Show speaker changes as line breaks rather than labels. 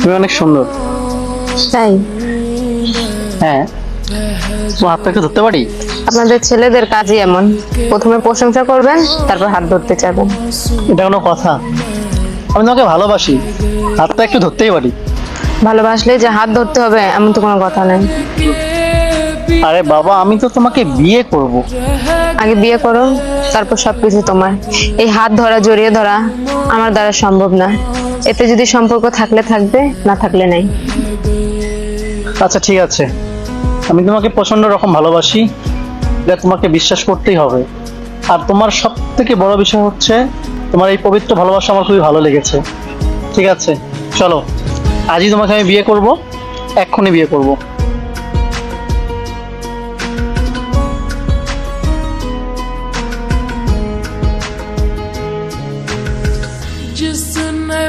তুমি অনেক সুন্দর।
তাই?
হ্যাঁ, তোমার হাতটা একটু ধরতে পারি?
আপনাদের ছেলেদের কাজই এমন, প্রথমে প্রশংসা করবেন, তারপর হাত ধরতে চাবেন।
এটা কোনো কথা? আমি তোমাকে ভালোবাসি, হাতটা একটু ধরতেই পারি।
ভালোবাসলে যে হাত ধরতে হবে এমন তো কোনো কথা নেই।
আরে বাবা, আমি তো তোমাকে বিয়ে করব।
আগে বিয়ে করো, তারপর সবকিছু তোমার। এই হাত ধরা, জড়িয়ে ধরা আমার দ্বারা সম্ভব না। এতে যদি সম্পর্ক থাকলে থাকবে, না থাকলে নাই।
আচ্ছা ঠিক আছে, আমি তোমাকে প্রচন্ড রকম ভালোবাসি, এটা তোমাকে বিশ্বাস করতেই হবে। আর তোমার সব থেকে বড় বিষয় হচ্ছে তোমার এই পবিত্র ভালোবাসা আমার খুবই ভালো লেগেছে। ঠিক আছে, চলো আজই তোমাকে আমি বিয়ে করব, এক্ষুনি বিয়ে করব।
जिसने